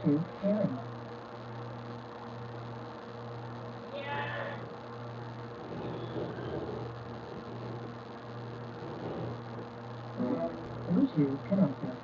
Bluetooth pairing. Bluetooth connected.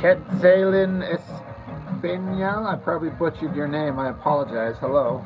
Quetzalin Espinal. I probably butchered your name. I apologize. Hello.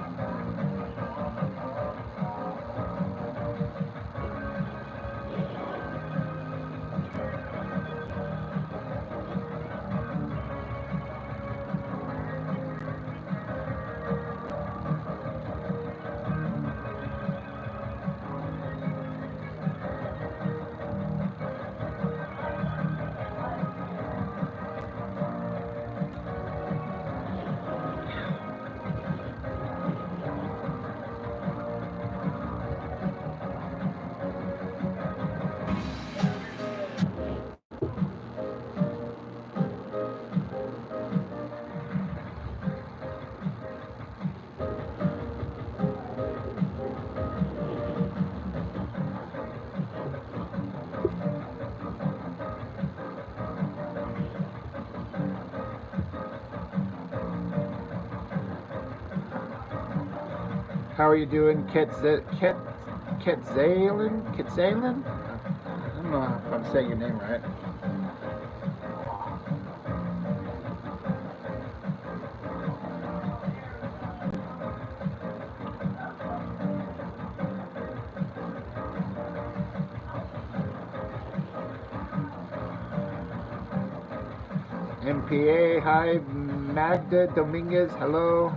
How are you doing, Quetzalin? Quetzalin? I don't know if I'm saying your name right. MPA, hi. Magda Dominguez, hello.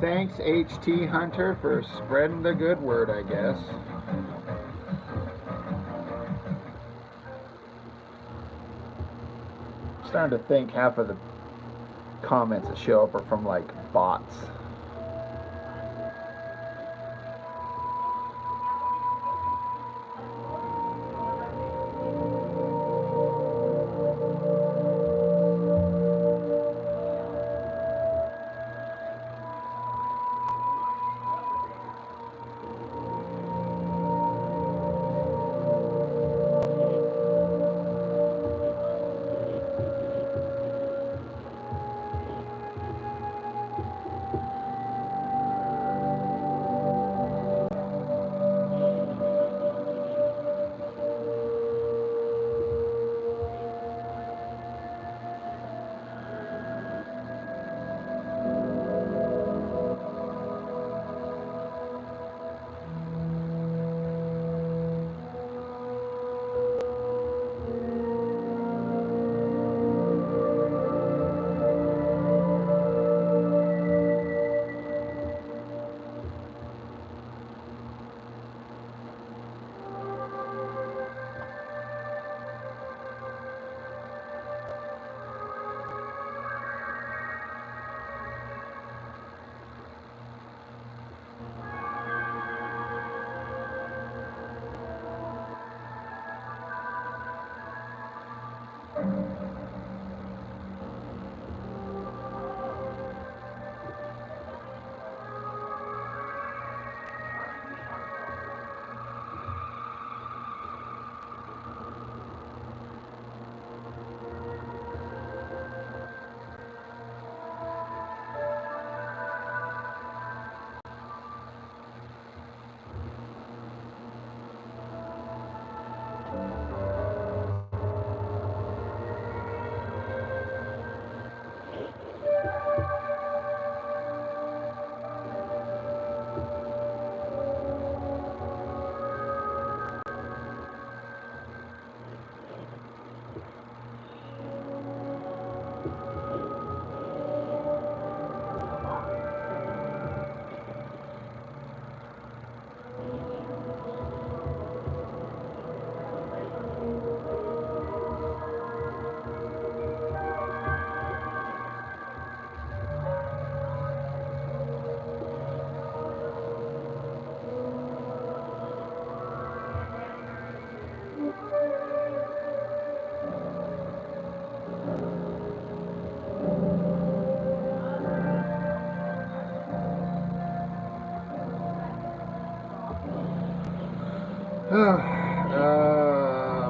Thanks, HT Hunter, for spreading the good word, I guess. I'm starting to think half of the comments that show up are from, like, bots.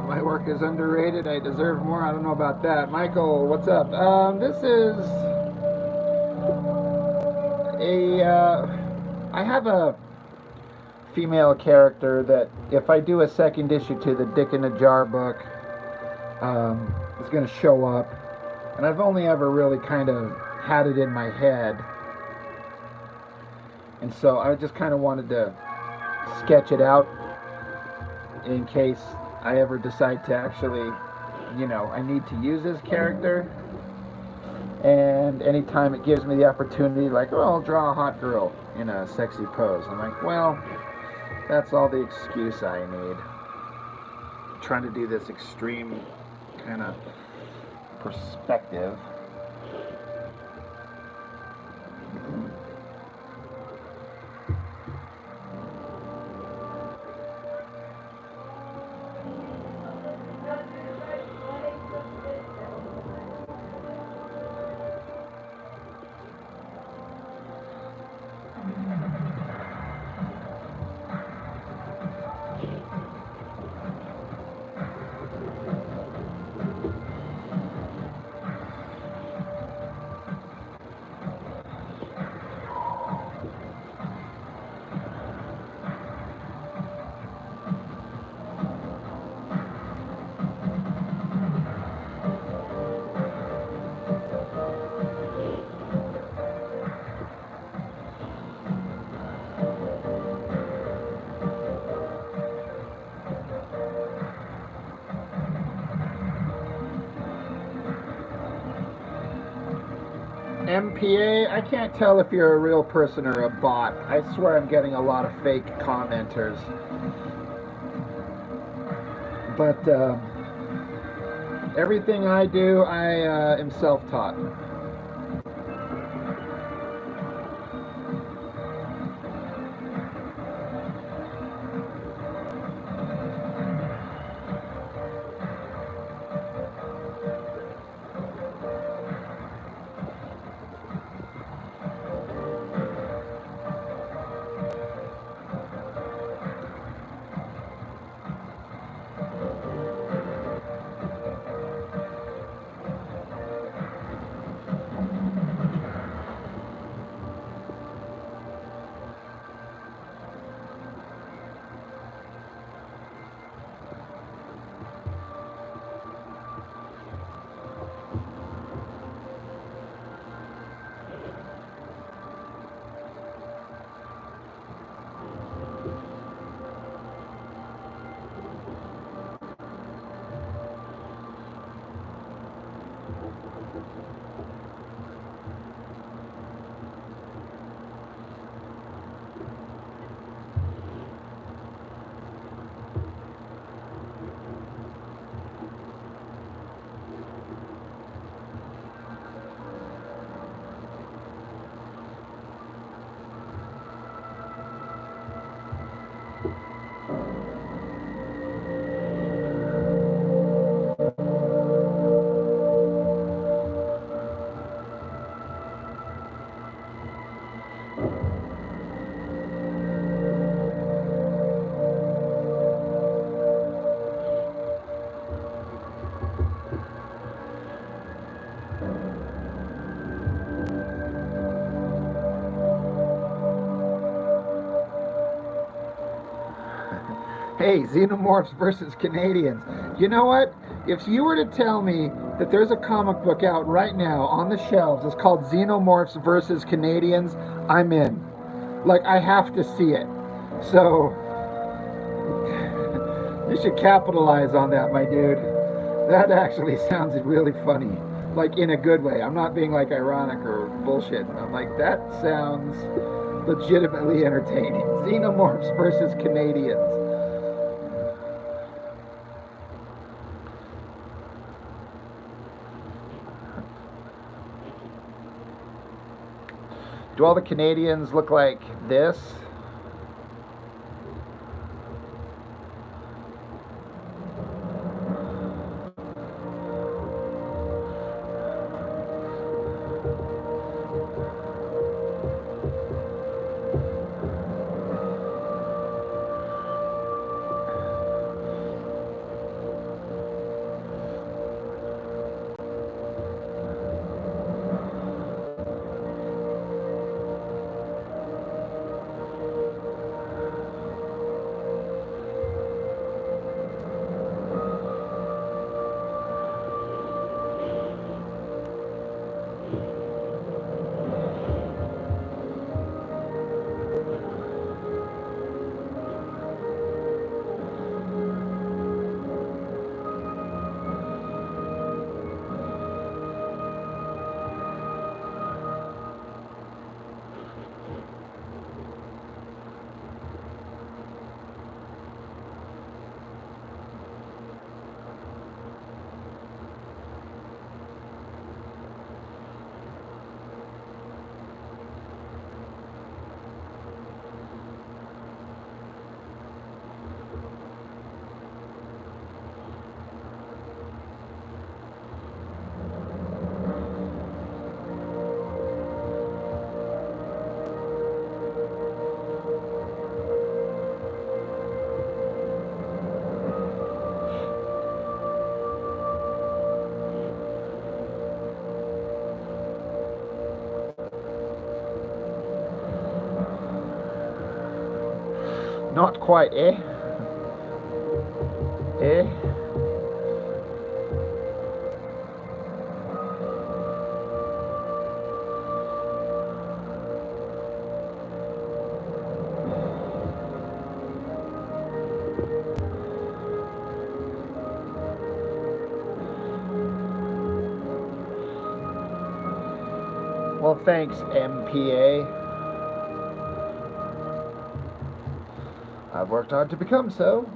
My work is underrated. I deserve more. I don't know about that. Michael, what's up? This is I have a female character that if I do a second issue to the Dick in a Jar book, is going to show up. And I've only ever really kind of had it in my head. And so I just kind of wanted to sketch it out in case I ever decide to actually, I need to use this character. And anytime it gives me the opportunity, like, oh, I'll draw a hot girl in a sexy pose. I'm like, well, that's all the excuse I need. I'm trying to do this extreme kind of perspective. MPA, I can't tell if you're a real person or a bot. I swear I'm getting a lot of fake commenters. But everything I do, I am self-taught. Hey, Xenomorphs versus Canadians. You know what? If you were to tell me that there's a comic book out right now on the shelves, it's called Xenomorphs versus Canadians, I'm in. Like, I have to see it. So, you should capitalize on that, my dude. That actually sounds really funny. Like, in a good way. I'm not being, like, ironic or bullshit. I'm like, that sounds legitimately entertaining. Xenomorphs versus Canadians. Do all the Canadians look like this? Not quite, eh? Eh? Well, thanks, MPA. I've worked hard to become so.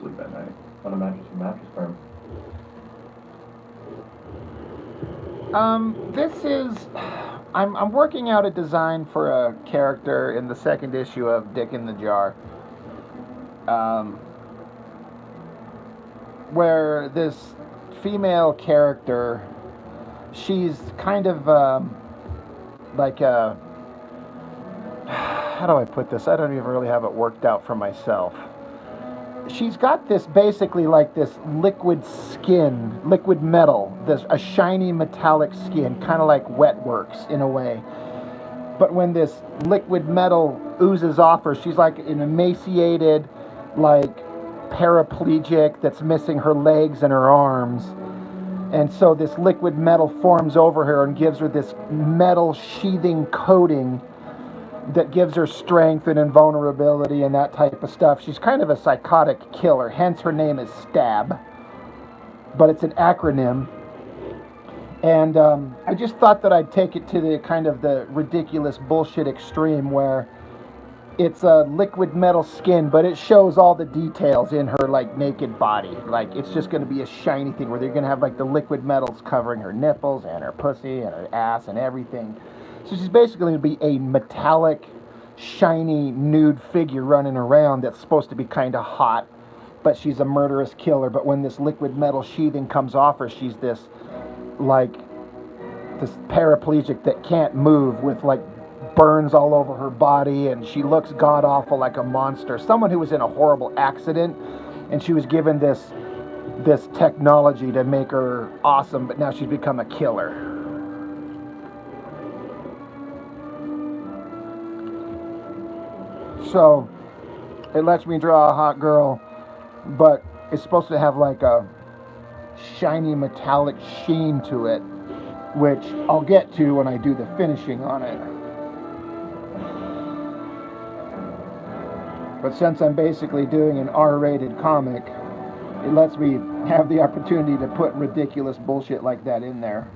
sleep at night on a mattress from Mattress Firm? This is... I'm working out a design for a character in the second issue of Dick in the Jar. Where this female character, she's kind of like a... How do I put this? I don't even really have it worked out for myself. She's got this basically like this liquid skin, liquid metal, a shiny metallic skin, kind of like Wetworks in a way. But when this liquid metal oozes off her, she's like an emaciated, like paraplegic that's missing her legs and her arms. And so this liquid metal forms over her and gives her this metal sheathing coating that gives her strength and invulnerability and that type of stuff. She's kind of a psychotic killer, hence her name is Stab, but it's an acronym. And I just thought that I'd take it to the kind of the ridiculous bullshit extreme where it's a liquid metal skin, but it shows all the details in her like naked body. Like it's just going to be a shiny thing where they're going to have like the liquid metals covering her nipples and her pussy and her ass and everything. So she's basically going to be a metallic, shiny, nude figure running around that's supposed to be kind of hot, but she's a murderous killer. But when this liquid metal sheathing comes off her, she's this paraplegic that can't move with like burns all over her body, and she looks god-awful like a monster. Someone who was in a horrible accident, and she was given this technology to make her awesome, but now she's become a killer. So it lets me draw a hot girl, but it's supposed to have like a shiny metallic sheen to it, which I'll get to when I do the finishing on it. But since I'm basically doing an R-rated comic, it lets me have the opportunity to put ridiculous bullshit like that in there.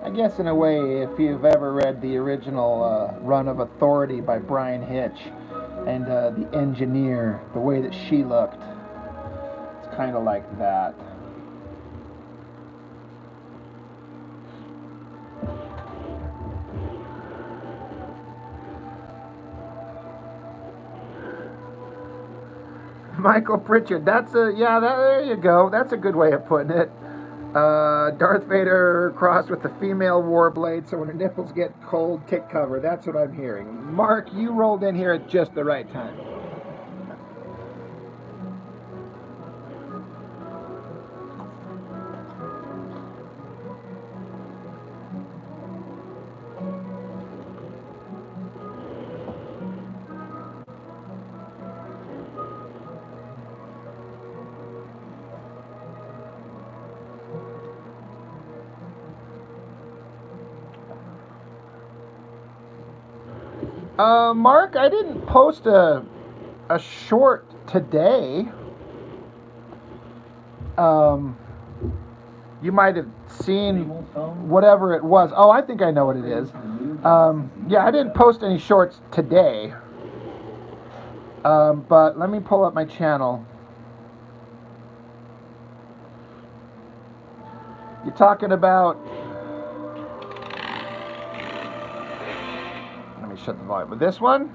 I guess in a way, if you've ever read the original run of Authority by Brian Hitch and the Engineer, the way that she looked, it's kind of like that. Michael Pritchard, there you go. That's a good way of putting it. Darth Vader crossed with the female Warblade, so when her nipples get cold, kick cover. That's what I'm hearing. Mark, you rolled in here at just the right time. Mark, I didn't post a short today. you might have seen whatever it was. Oh, I think I know what it is. Yeah, I didn't post any shorts today, but let me pull up my channel. You're talking about... Let me shut the volume. With this one?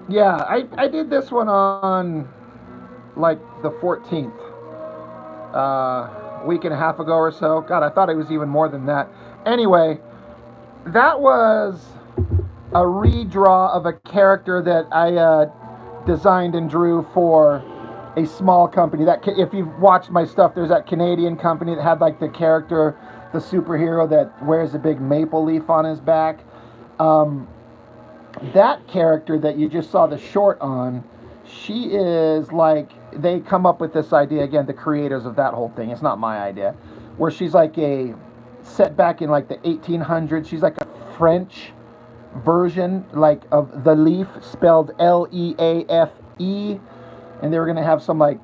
Yeah, I did this one on like the 14th, week and a half ago or so. God, I thought it was even more than that. Anyway, that was a redraw of a character that I designed and drew for a small company. That, if you've watched my stuff, there's that Canadian company that had like the character, the superhero that wears a big maple leaf on his back. That character that you just saw the short on, she is like, they come up with this idea, again, the creators of that whole thing, it's not my idea, where she's like a, set back in like the 1800s, she's like a French version, like of the Leaf, spelled Leafe, and they were going to have some like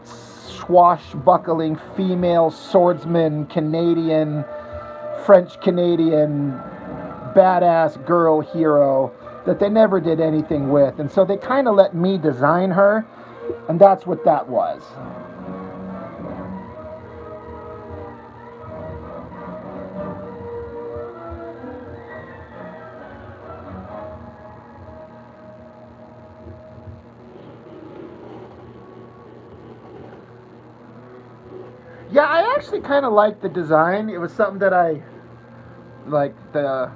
swashbuckling female swordsman, Canadian, French Canadian, badass girl hero that they never did anything with, and so they kind of let me design her, and that's what that was. Yeah, I actually kind of liked the design. It was something that I like, the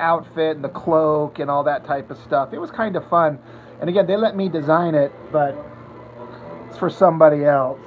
outfit and the cloak and all that type of stuff. It was kind of fun. And again, they let me design it, but it's for somebody else.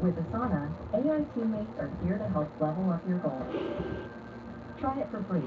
With Asana, AI teammates are here to help level up your goals. Try it for free.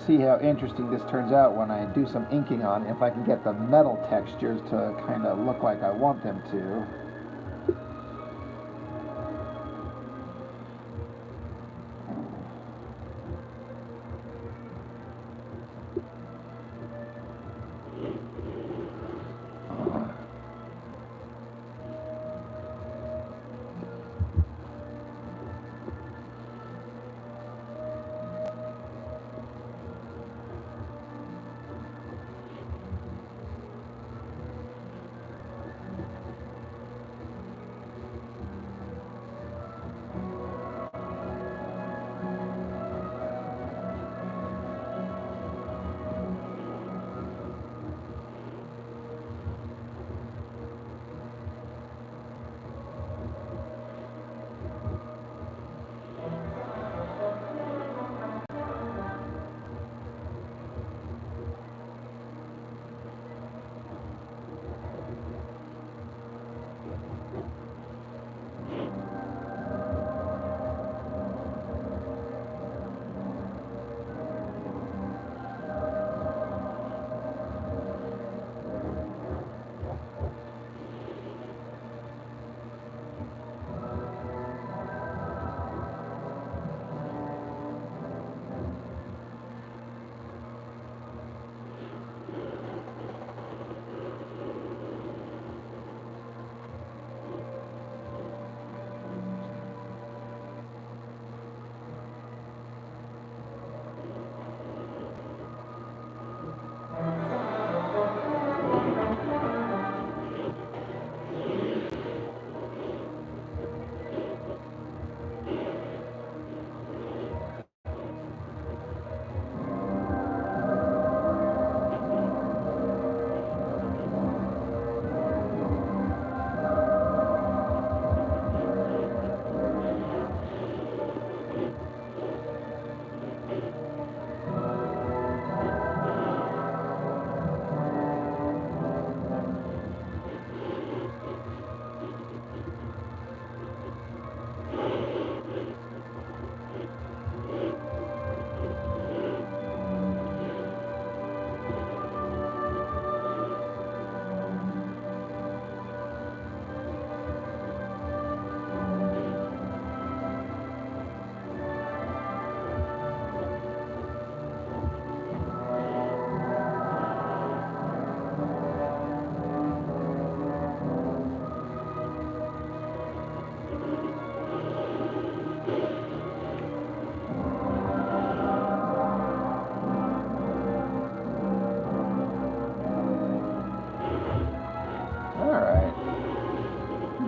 see how interesting this turns out when I do some inking on, if I can get the metal textures to kind of look like I want them to.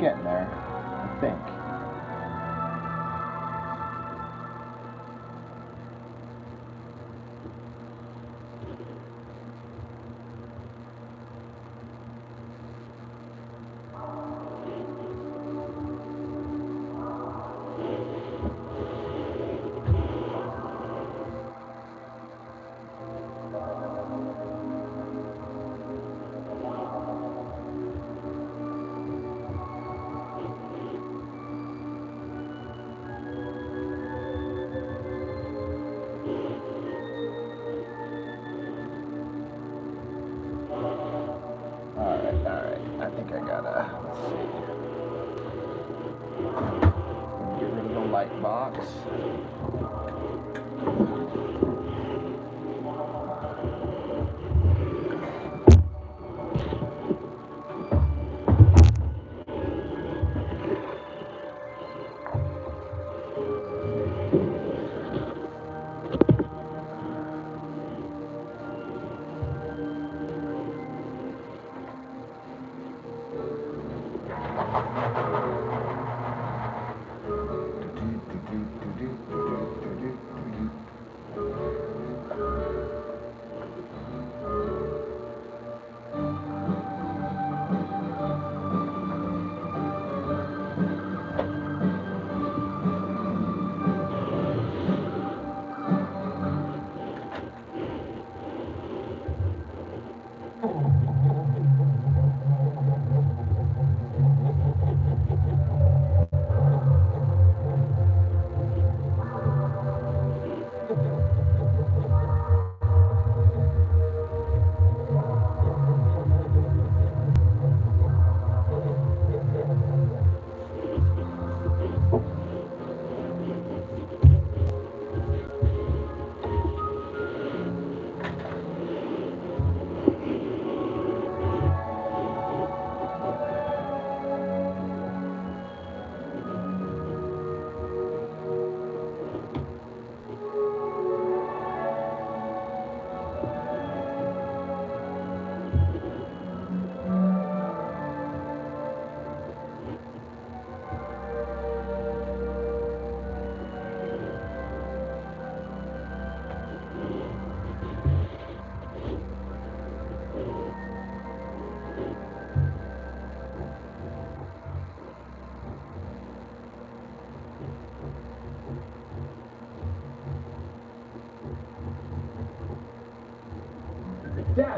Getting there, I think. Alright, I think I gotta, let's see. Get rid of the light box.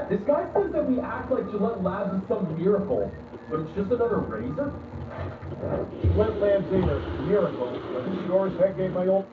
This guy says that we act like Gillette Labs is some miracle, but it's just another razor? Gillette Labs ain't a miracle, but this sure as heck ain't my old...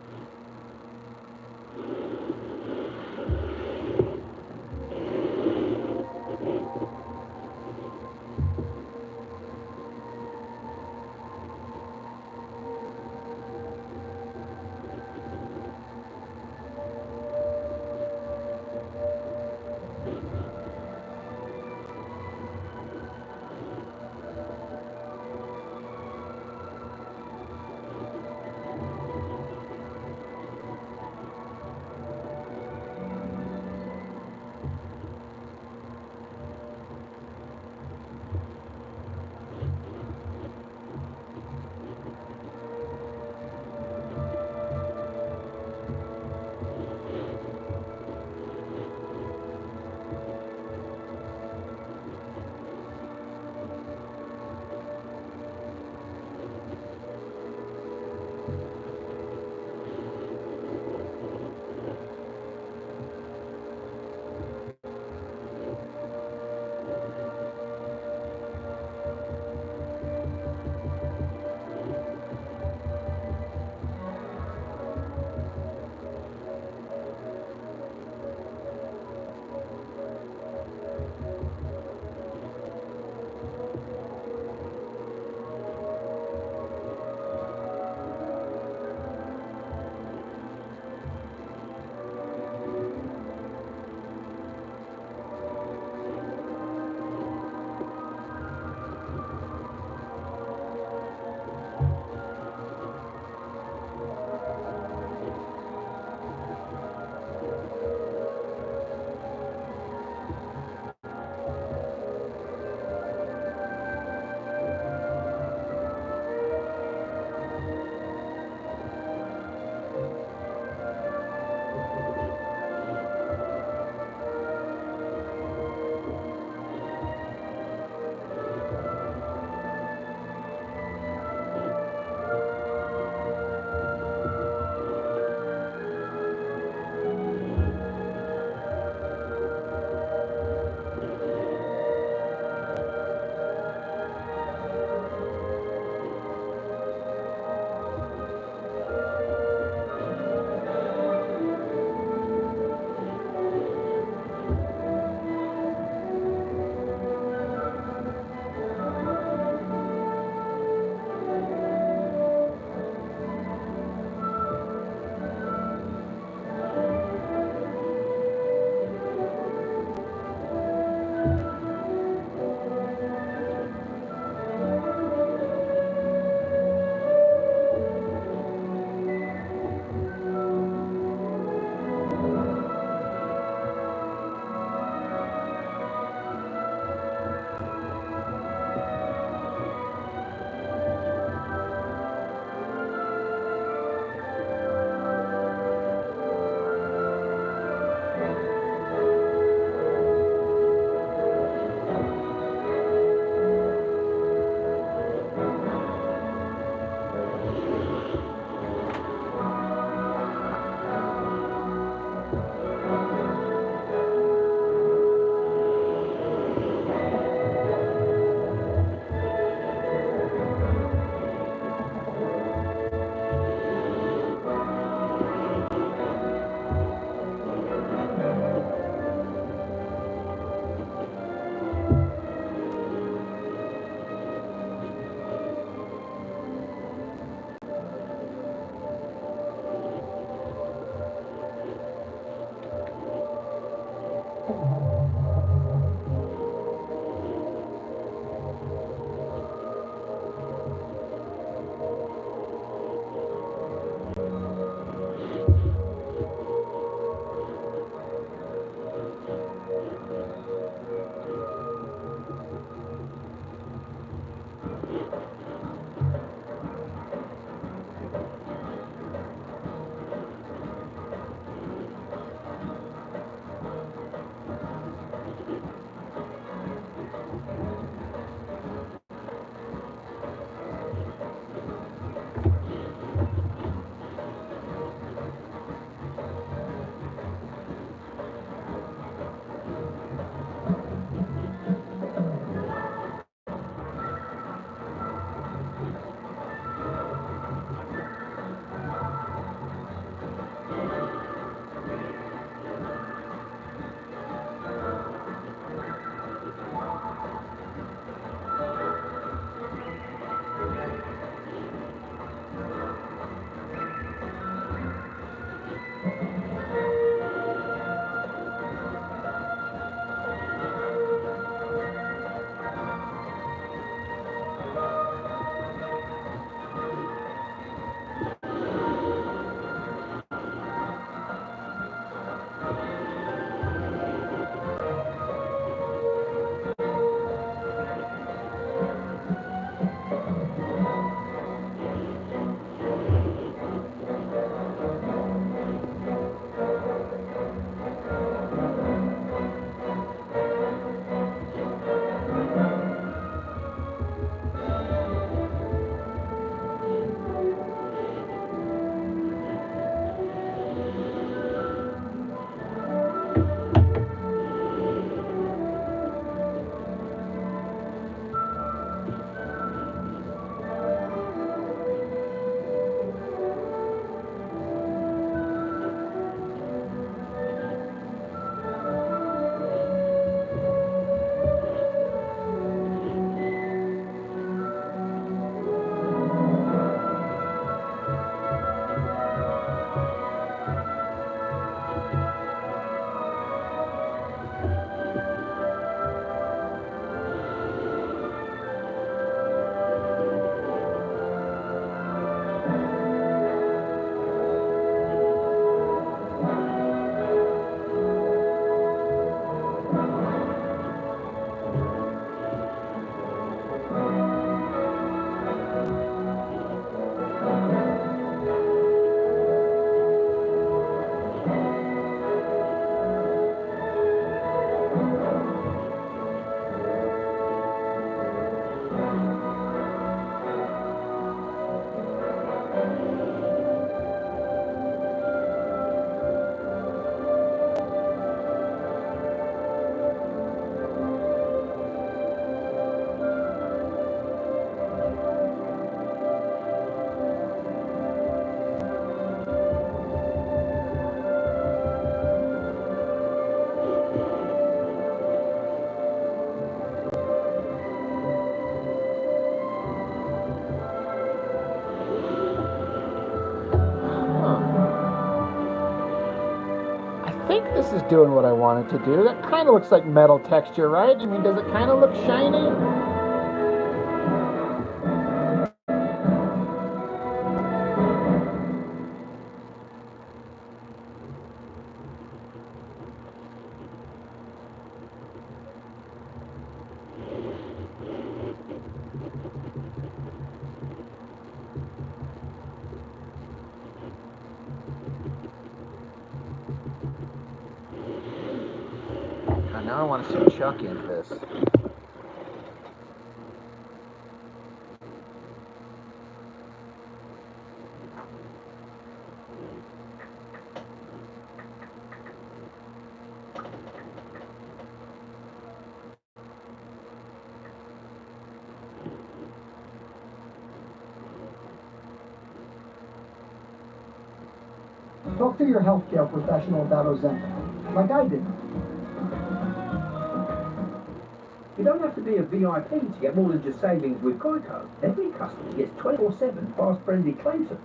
is doing what I want it to do. That kind of looks like metal texture, right? I mean, does it kind of look shiny? Now I want to see Chuck in this. Talk to your healthcare professional about Ozempic, like I did. You don't have to be a VIP to get more than just savings with Geico. Every customer gets 24/7 fast-friendly claim support.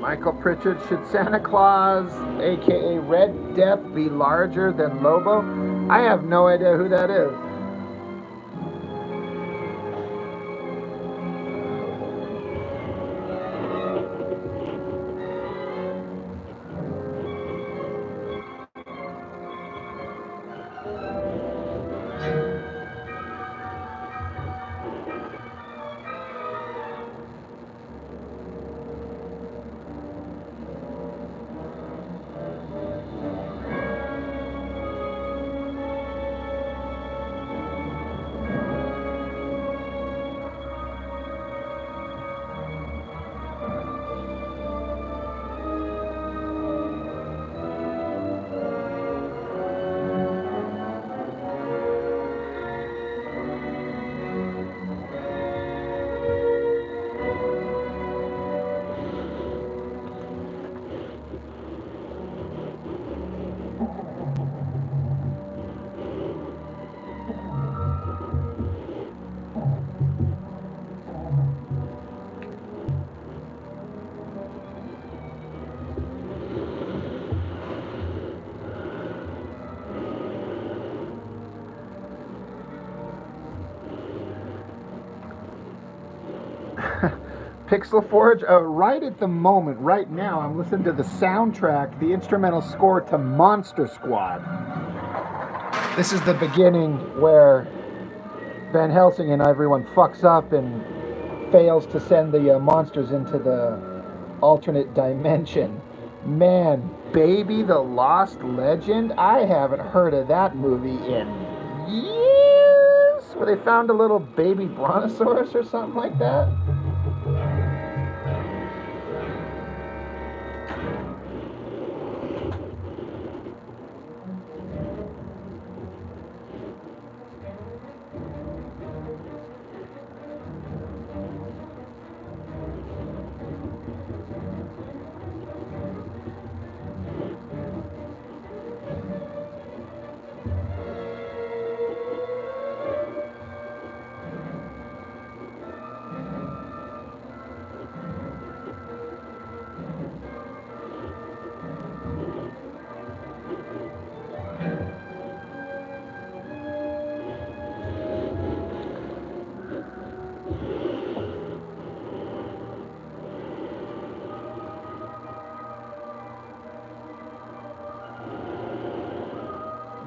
Michael Pritchard, should Santa Claus, aka Red Death, be larger than Lobo? I have no idea who that is. Pixel Forge, right at the moment, right now, I'm listening to the soundtrack, the instrumental score to Monster Squad. This is the beginning where Van Helsing and everyone fucks up and fails to send the monsters into the alternate dimension. Man, Baby the Lost Legend? I haven't heard of that movie in years. Where they found a little baby brontosaurus or something like that.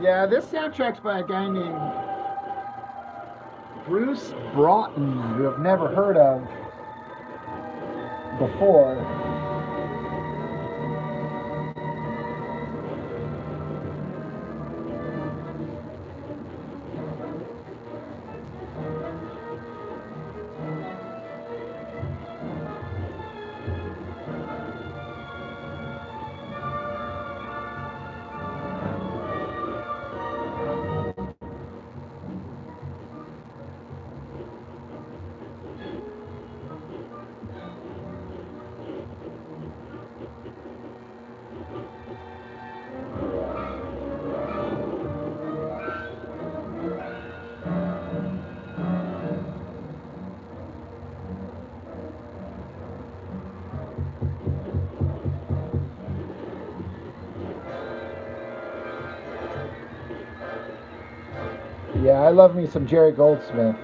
Yeah, this soundtrack's by a guy named Bruce Broughton, who I've never heard of before. Yeah, I love me some Jerry Goldsmith.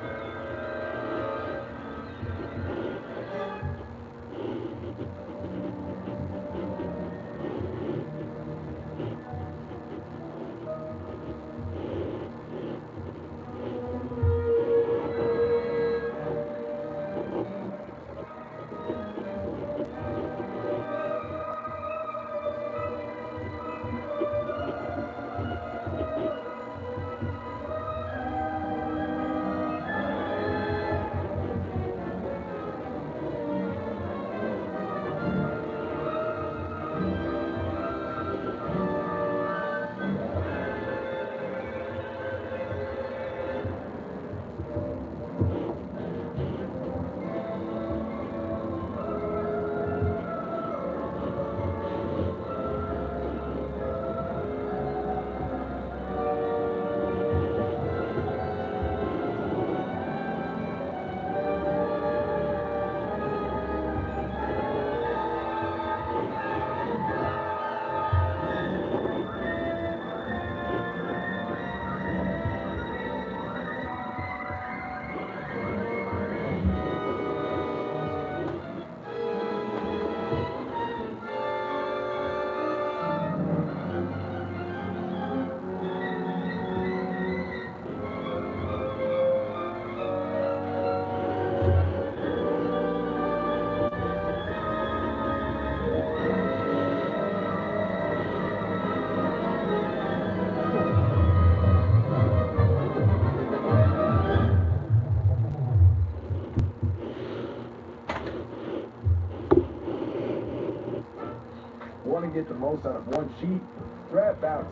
Want to get the most out of one sheet? Grab Bounty.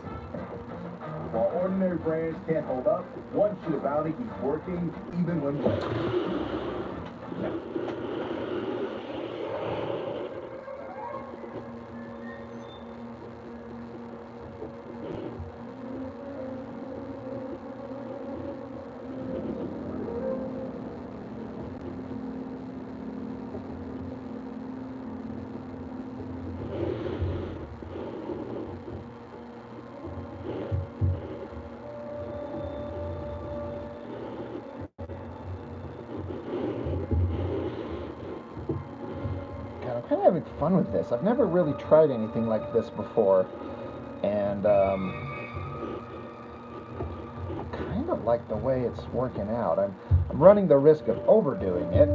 While ordinary brands can't hold up, one sheet of Bounty keeps working even when wet. God, I'm kind of having fun with this. I've never really tried anything like this before, and kind of like the way it's working out. I'm running the risk of overdoing it.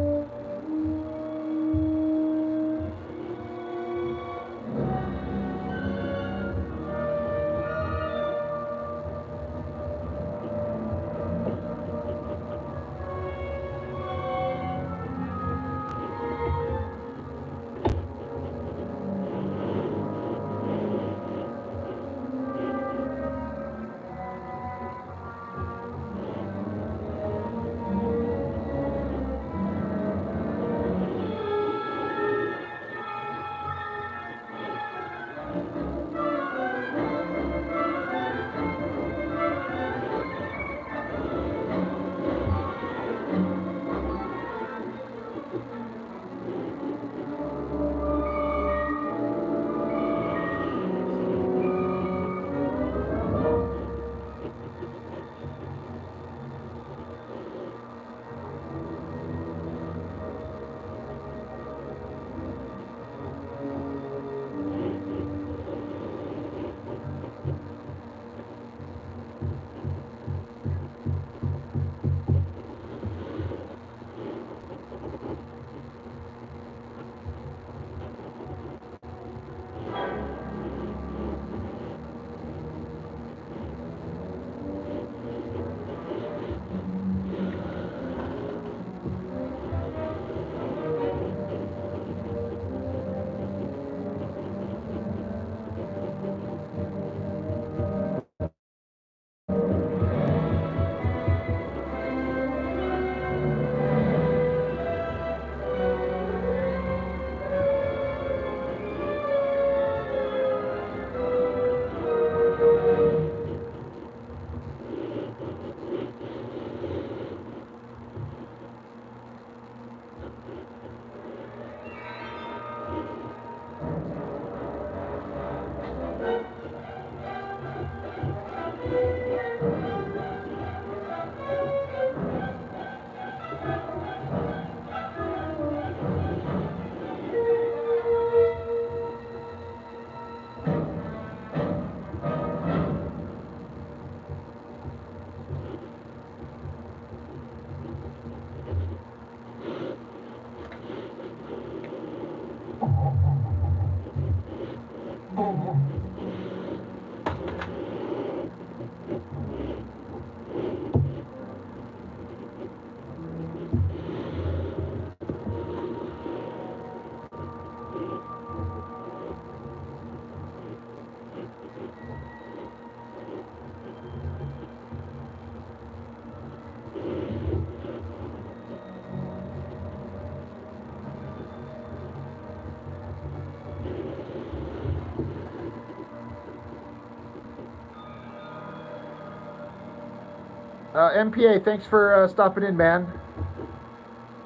MPA, thanks for stopping in, man.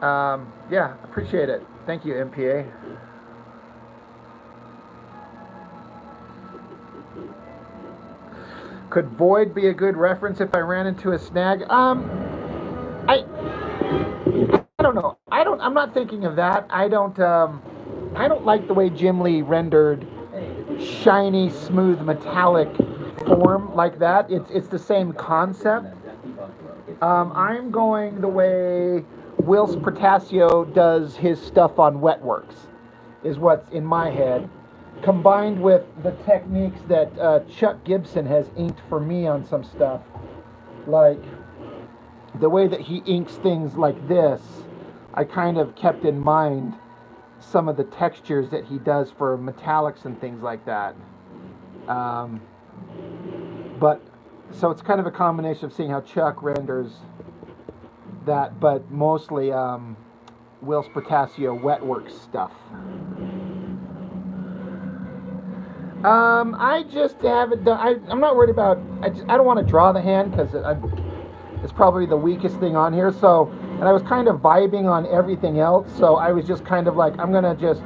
Yeah, appreciate it. Thank you, MPA. Could Void be a good reference if I ran into a snag? I don't know. I'm not thinking of that. I don't like the way Jim Lee rendered shiny, smooth, metallic form like that. It's the same concept. I'm going the way Whilce Portacio does his stuff on Wetworks, is what's in my head, combined with the techniques that Chuck Gibson has inked for me on some stuff, like the way that he inks things like this. I kind of kept in mind some of the textures that he does for metallics and things like that. But so it's kind of a combination of seeing how Chuck renders that, but mostly Whilce Portacio Wetworks stuff. I just haven't done. I'm not worried about. I don't want to draw the hand because it's probably the weakest thing on here. So, and I was kind of vibing on everything else. So I was just kind of like, I'm gonna just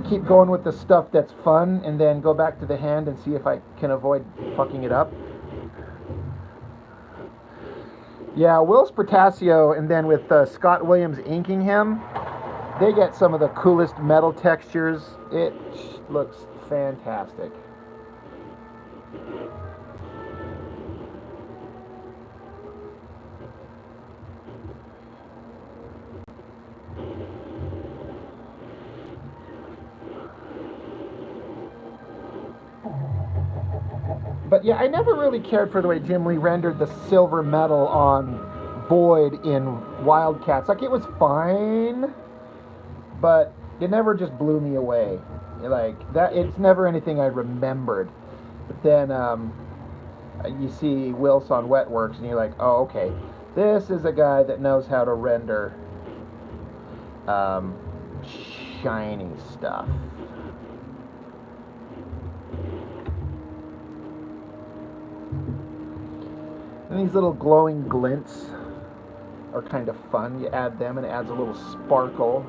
keep going with the stuff that's fun, and then go back to the hand and see if I can avoid fucking it up. Yeah, Whilce Portacio, and then with Scott Williams inking him, they get some of the coolest metal textures. It looks fantastic. But yeah, I never really cared for the way Jim Lee rendered the silver metal on Void in Wildcats. Like, it was fine, but it never just blew me away. Like, that, it's never anything I remembered. But then you see Whilce on Wetworks, and you're like, oh, okay, this is a guy that knows how to render shiny stuff. And these little glowing glints are kind of fun. You add them and it adds a little sparkle.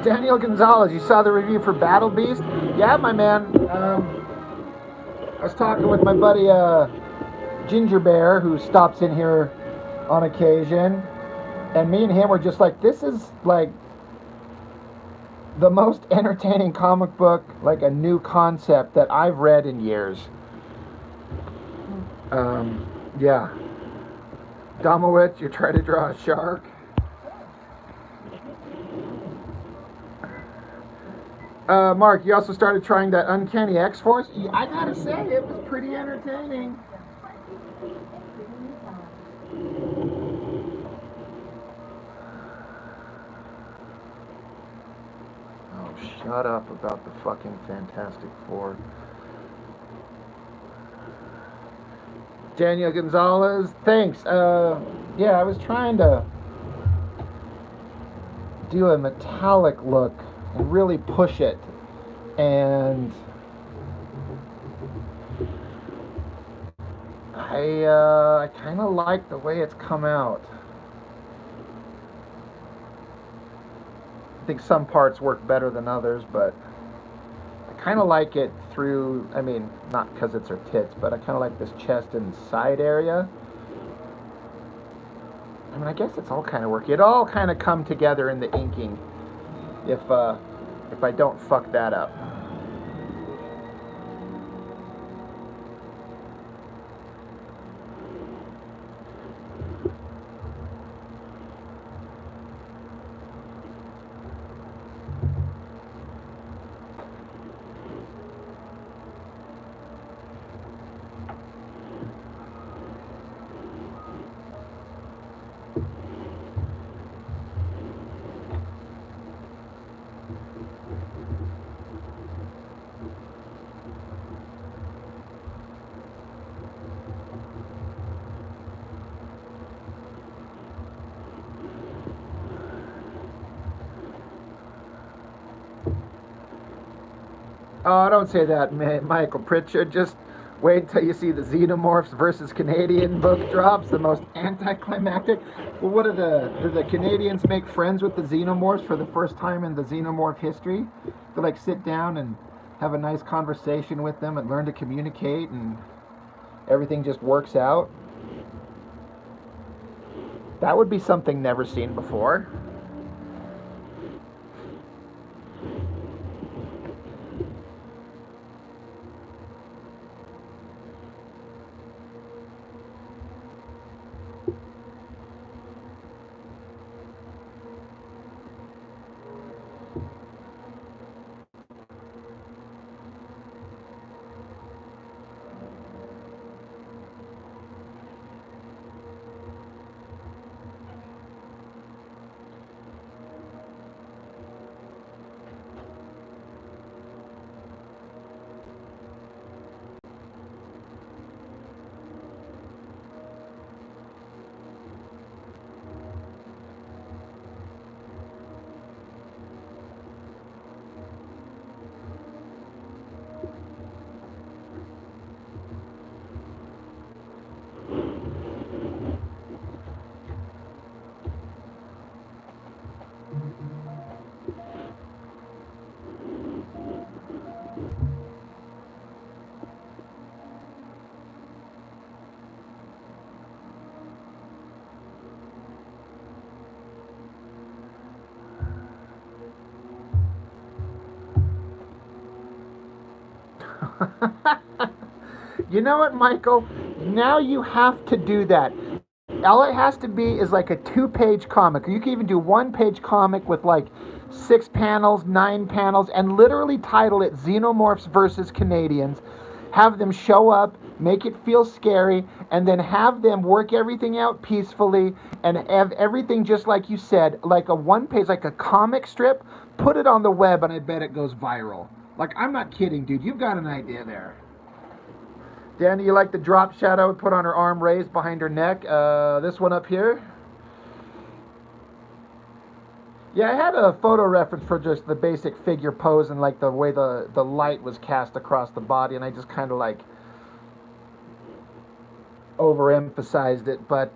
Daniel Gonzalez, you saw the review for Battle Beast? Yeah, my man. I was talking with my buddy Ginger Bear, who stops in here on occasion, and me and him were just like, this is like the most entertaining comic book, like a new concept that I've read in years. Yeah. Domowitz, you're trying to draw a shark? Mark, you also started trying that Uncanny X-Force. I gotta say, it was pretty entertaining. Oh, shut up about the fucking Fantastic Four. Daniel Gonzalez, thanks. Yeah, I was trying to do a metallic look and really push it, and I kind of like the way it's come out. I think some parts work better than others, but I kind of like it through, I mean, not because it's her tits, but I kind of like this chest and side area. I mean, I guess it's all kind of worky. It all kind of come together in the inking if I don't fuck that up. Oh, don't say that, Michael Pritchard. Just wait until you see the Xenomorphs versus Canadian book drops, the most anticlimactic. Well, what do the Canadians make friends with the Xenomorphs for the first time in the Xenomorph history? They like sit down and have a nice conversation with them and learn to communicate, and everything just works out. That would be something never seen before. You know what, Michael? Now you have to do that. All it has to be is like a 2-page comic. You can even do 1-page comic with like 6 panels, 9 panels, and literally title it Xenomorphs versus Canadians. Have them show up, make it feel scary, and then have them work everything out peacefully and have everything just like you said, like a 1-page, like a comic strip. Put it on the web and I bet it goes viral. Like, I'm not kidding, dude. You've got an idea there. Danny, you like the drop shadow put on her arm raised behind her neck? This one up here? Yeah, I had a photo reference for just the basic figure pose and like the way the light was cast across the body, and I just kind of like overemphasized it, but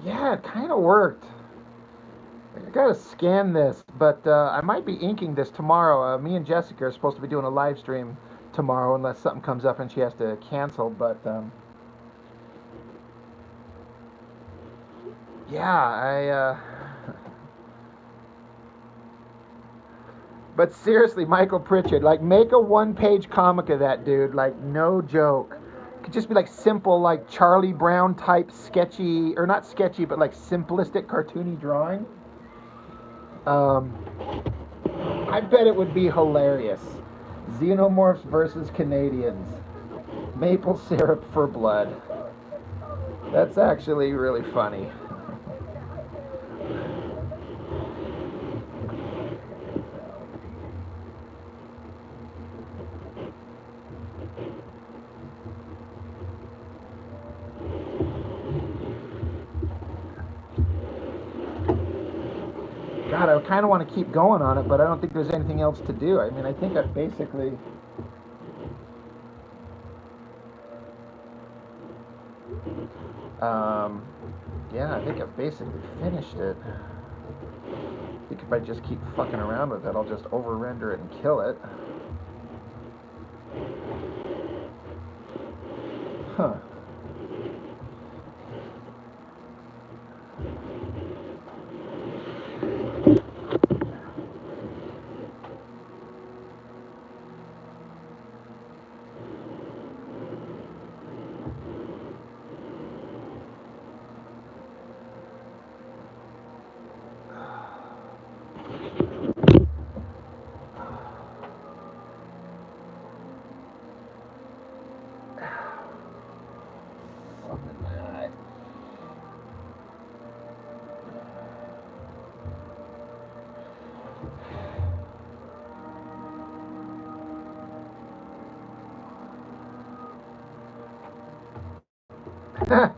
yeah, it kind of worked. I gotta scan this, but I might be inking this tomorrow. Me and Jessica are supposed to be doing a live stream tomorrow unless something comes up and she has to cancel, but yeah, but seriously, Michael Pritchard, like, make a 1-page comic of that, dude. Like, no joke. It could just be like simple, like Charlie Brown type sketchy, or not sketchy, but like simplistic cartoony drawing. I bet it would be hilarious. Xenomorphs versus Canadians. Maple syrup for blood. That's actually really funny. God, I kind of want to keep going on it, but I don't think there's anything else to do. I mean, I think I've basically... yeah, I think I've basically finished it. I think if I just keep fucking around with it, I'll just over-render it and kill it. Huh.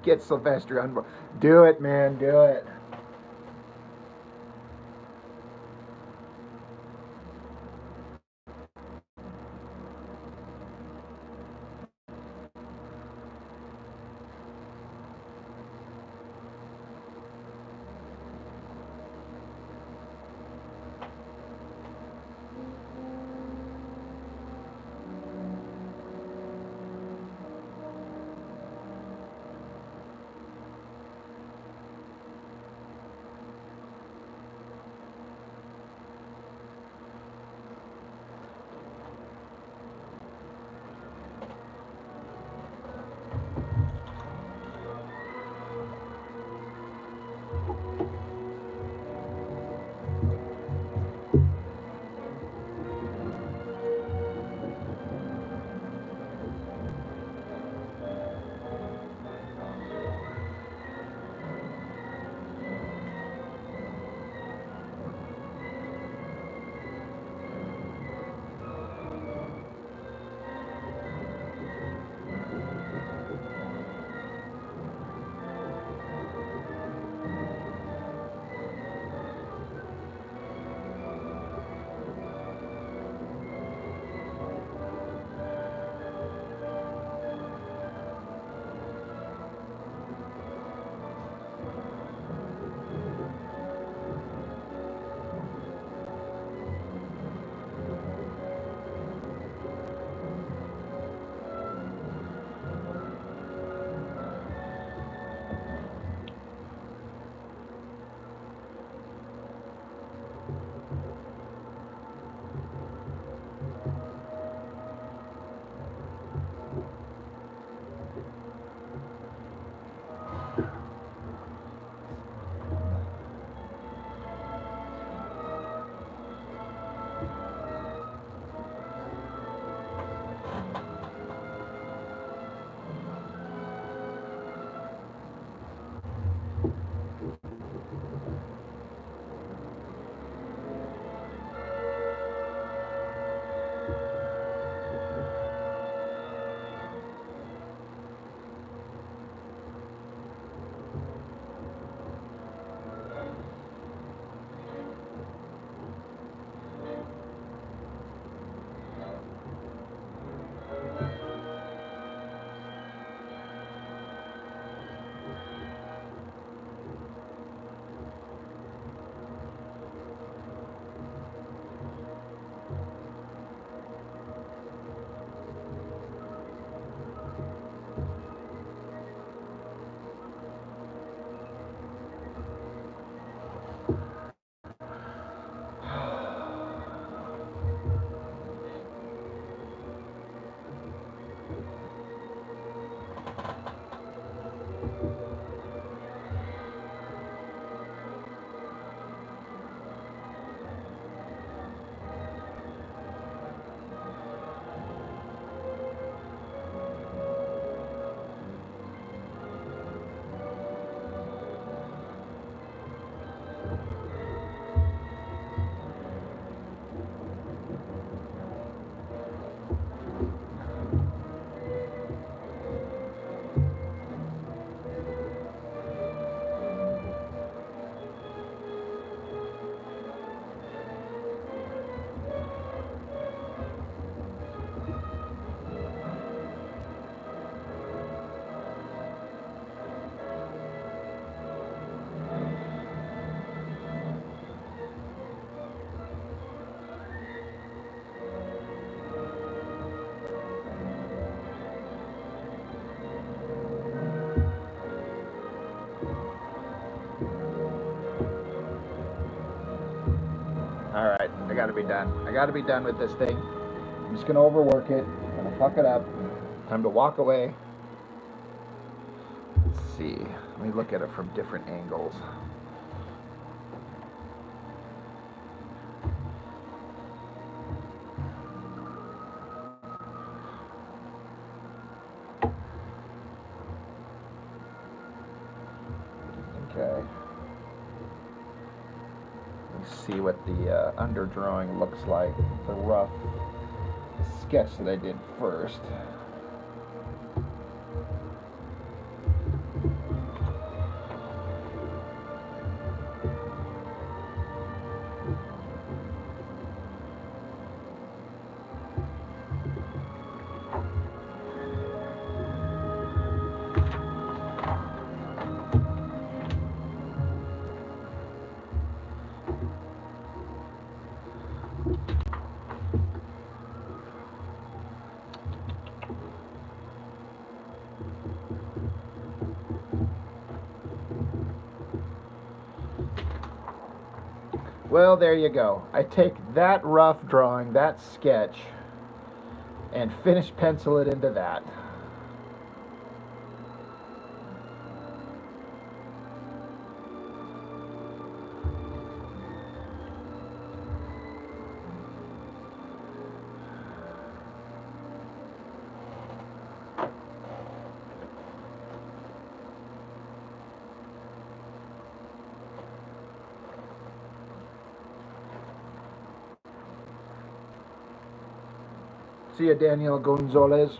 Get Sylvester on board. Do it, man. Do it. I gotta be done. I gotta be done with this thing. I'm just gonna overwork it. I'm gonna fuck it up. Time to walk away. Let's see. Let me look at it from different angles. Okay. Let's see what the underdrawing looks like. The rough sketch that I did first. Well, there you go. I take that rough drawing, that sketch, and finish pencil it into that. See you, Daniel Gonzalez.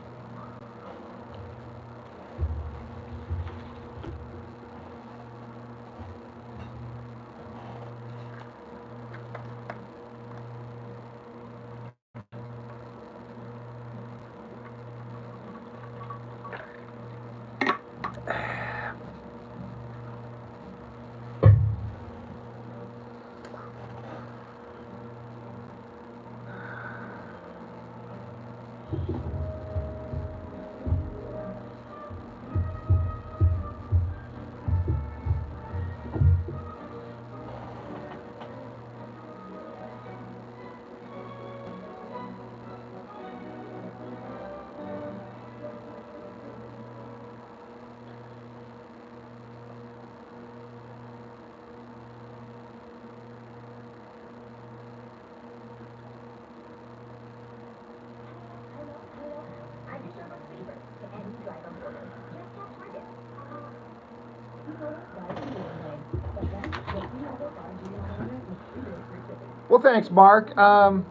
Well, thanks, Mark. I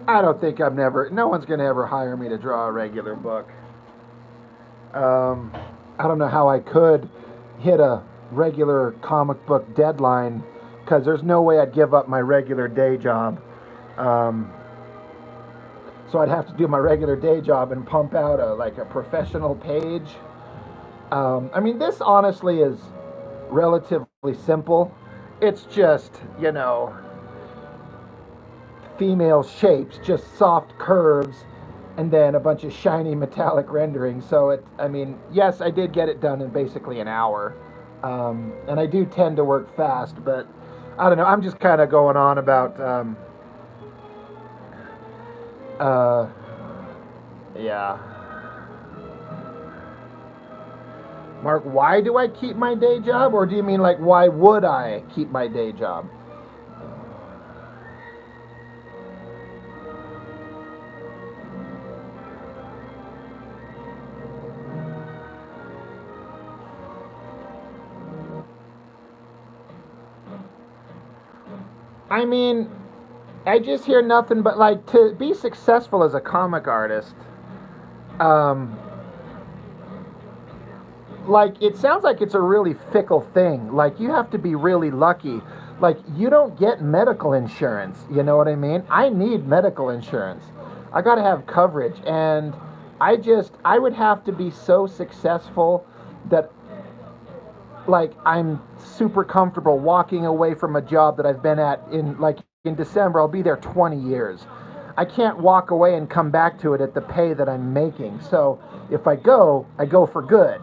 don't think no one's going to ever hire me to draw a regular book. I don't know how I could hit a regular comic book deadline, because there's no way I'd give up my regular day job. So I'd have to do my regular day job and pump out a professional page. I mean, this honestly is relatively simple. It's just, female shapes, just soft curves, and then a bunch of shiny metallic rendering. So yes, I did get it done in basically an hour. And I do tend to work fast, but I don't know, I'm just kind of going on about, yeah. Mark, why do I keep my day job? Or do you mean why would I keep my day job? I mean, I just hear nothing but to be successful as a comic artist, it sounds like it's a really fickle thing. You have to be really lucky. You don't get medical insurance, you know what I mean? I need medical insurance. I gotta have coverage, and I would have to be so successful that I'm super comfortable walking away from a job that I've been at in December. I'll be there 20 years. I can't walk away and come back to it at the pay that I'm making. So if I go for good.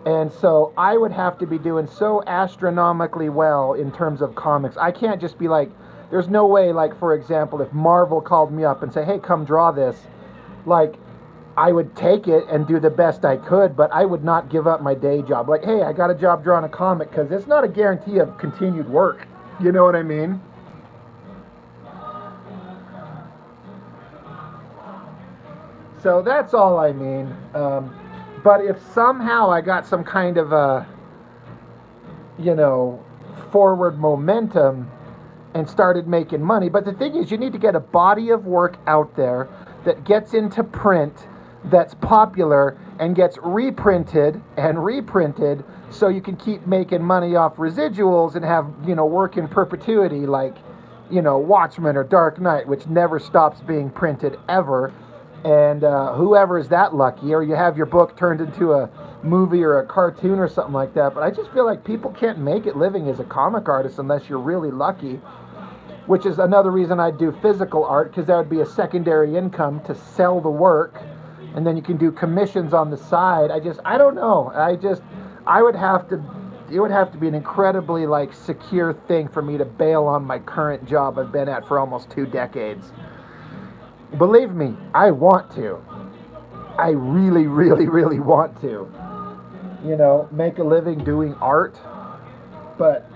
And so I would have to be doing so astronomically well in terms of comics. I can't just be like, there's no way, like, for example, if Marvel called me up and say, hey, come draw this, like, I would take it and do the best I could, but I would not give up my day job. Like, hey, I got a job drawing a comic, because it's not a guarantee of continued work. You know what I mean? So that's all I mean. But if somehow I got some kind of a, forward momentum and started making money. But the thing is, you need to get a body of work out there that gets into print, that's popular, and gets reprinted and reprinted, so you can keep making money off residuals and have, work in perpetuity, like, Watchmen or Dark Knight, which never stops being printed ever. And whoever is that lucky, or you have your book turned into a movie or a cartoon or something like that. But I just feel like people can't make it living as a comic artist unless you're really lucky, which is another reason I do physical art, because that would be a secondary income to sell the work, and then you can do commissions on the side. I don't know. It would have to be an incredibly, like, secure thing for me to bail on my current job I've been at for almost 2 decades. Believe me, I want to. I really, really, really want to. Make a living doing art. But,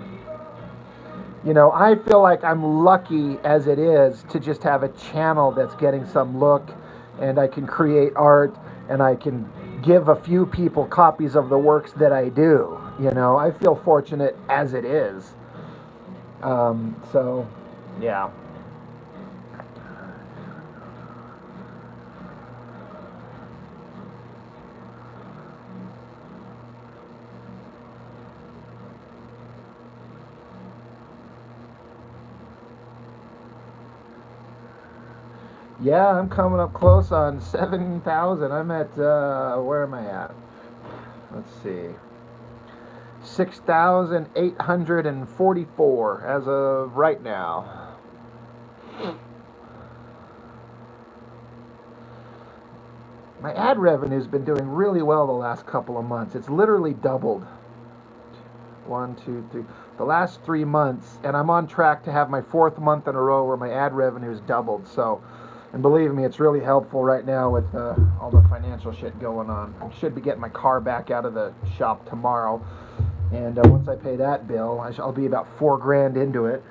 I feel like I'm lucky as it is to just have a channel that's getting some look, and I can create art, and I can give a few people copies of the works that I do. I feel fortunate as it is. So, yeah. Yeah, I'm coming up close on 7,000. I'm at, where am I at? Let's see. 6,844 as of right now. My ad revenue's been doing really well the last couple of months. It's literally doubled. 1, 2, 3. The last 3 months, and I'm on track to have my 4th month in a row where my ad revenue's doubled. So, and believe me, it's really helpful right now with all the financial shit going on. I should be getting my car back out of the shop tomorrow. And once I pay that bill, I'll be about $4,000 into it.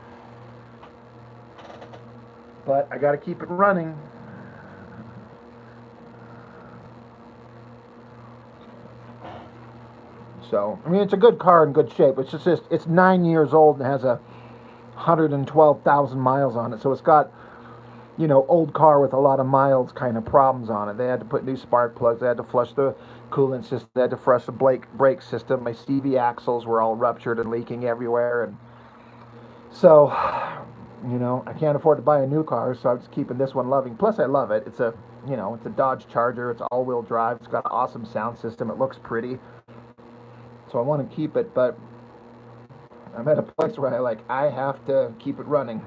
But I got to keep it running. So, I mean, it's a good car in good shape. It's just it's 9 years old and has 112,000 miles on it. So it's got, old car with a lot of miles kind of problems on it. They had to put new spark plugs. They had to flush the coolant system. They had to flush the brake system. My CV axles were all ruptured and leaking everywhere. And so, I can't afford to buy a new car, so I'm just keeping this one loving. Plus, I love it. It's a Dodge Charger. It's all-wheel drive. It's got an awesome sound system. It looks pretty. So I want to keep it, but I'm at a place where I have to keep it running.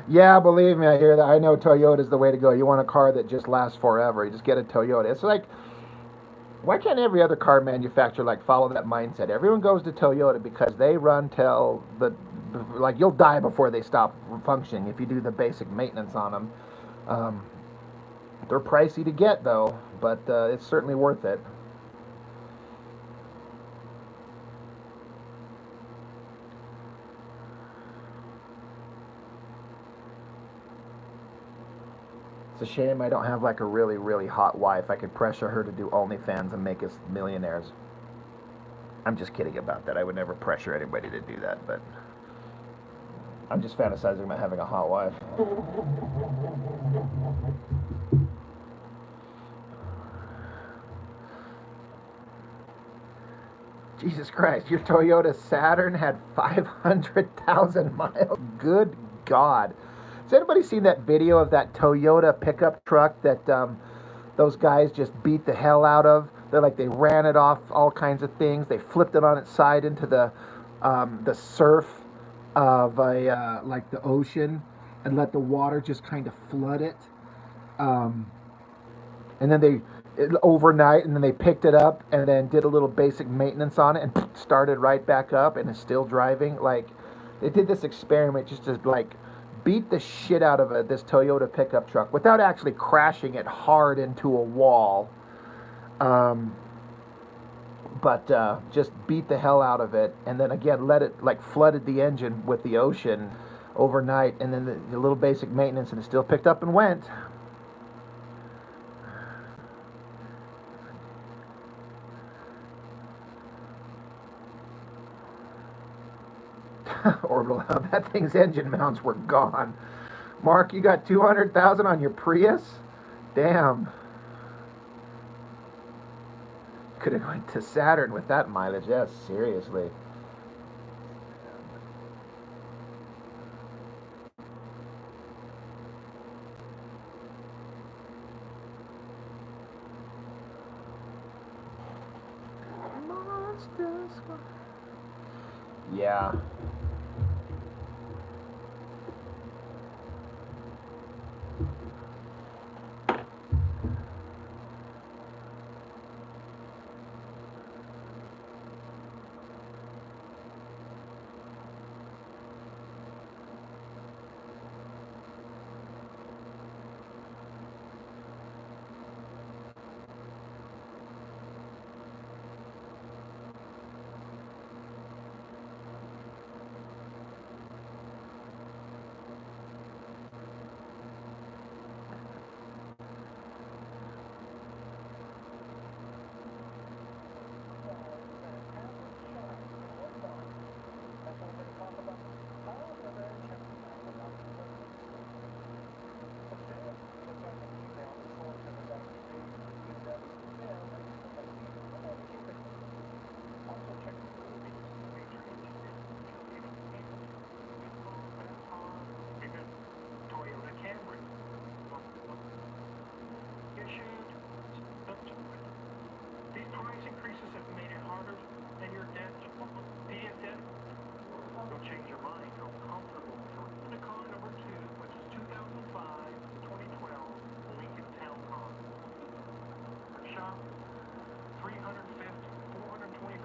Yeah, believe me, I hear that. I know Toyota's the way to go. You want a car that just lasts forever. You just get a Toyota. It's like, why can't every other car manufacturer follow that mindset? Everyone goes to Toyota because they run till you'll die before they stop functioning if you do the basic maintenance on them. They're pricey to get though, but it's certainly worth it. It's a shame I don't have a really, really hot wife. I could pressure her to do OnlyFans and make us millionaires. I'm just kidding about that. I would never pressure anybody to do that, but I'm just fantasizing about having a hot wife. Jesus Christ, your Toyota Saturn had 500,000 miles. Good God. Has anybody seen that video of that Toyota pickup truck that those guys just beat the hell out of? They ran it off all kinds of things. They flipped it on its side into the surf of the ocean and let the water just kind of flood it. and then overnight, and then they picked it up and then did a little basic maintenance on it and started right back up, and it's still driving. Like, they did this experiment just to like beat the shit out of this Toyota pickup truck without actually crashing it hard into a wall. But just beat the hell out of it, and then again let it, like, flooded the engine with the ocean overnight, and then the little basic maintenance, and it still picked up and went. Orbital, that thing's engine mounts were gone. Mark, you got 200,000 on your Prius? Damn. Could have went to Saturn with that mileage. Yes, seriously. Yeah.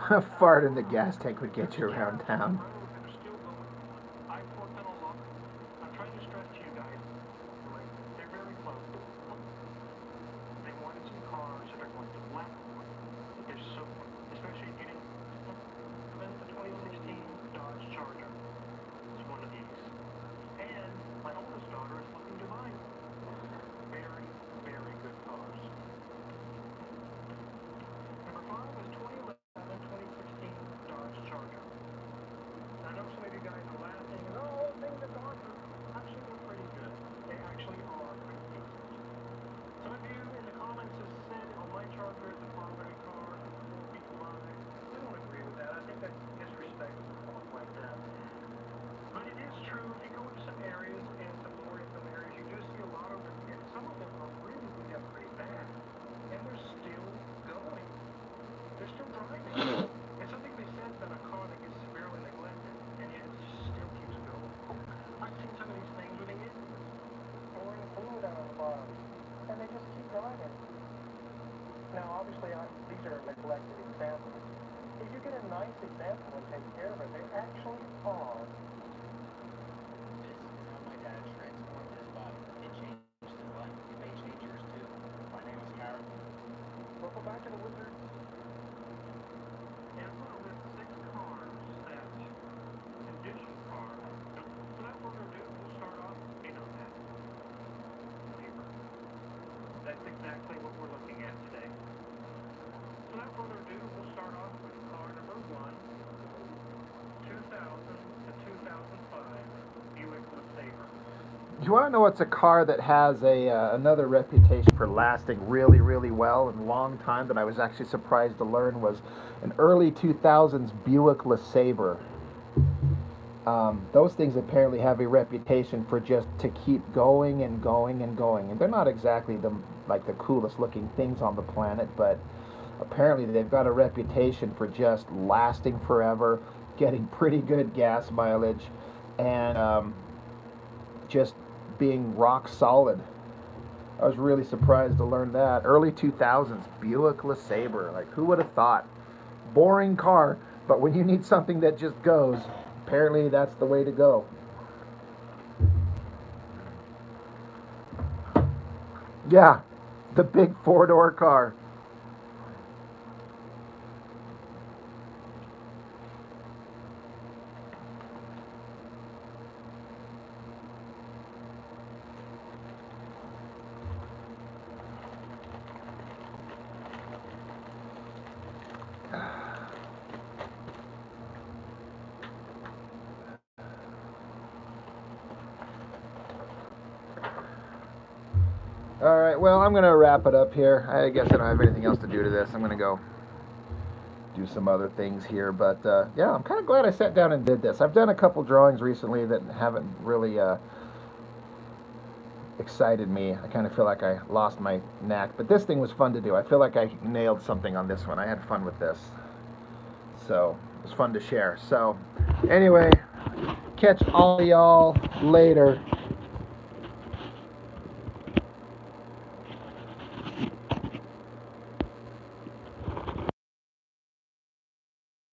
A fart in the gas tank would get you around town. You want to know what's a car that has another reputation for lasting really, really well and long time that I was actually surprised to learn was an early 2000s Buick LeSabre. Those things apparently have a reputation for just to keep going and going and going. And they're not exactly the coolest looking things on the planet, but apparently they've got a reputation for just lasting forever, getting pretty good gas mileage, and just being rock solid. I was really surprised to learn that. Early 2000s, Buick LeSabre. Like, who would have thought? Boring car, but when you need something that just goes, apparently that's the way to go. Yeah, the big four-door car. Alright, well, I'm going to wrap it up here. I guess I don't have anything else to do to this. I'm going to go do some other things here. But, yeah, I'm kind of glad I sat down and did this. I've done a couple drawings recently that haven't really excited me. I kind of feel like I lost my knack. But this thing was fun to do. I feel like I nailed something on this one. I had fun with this. So, it was fun to share. So, anyway, catch all y'all later.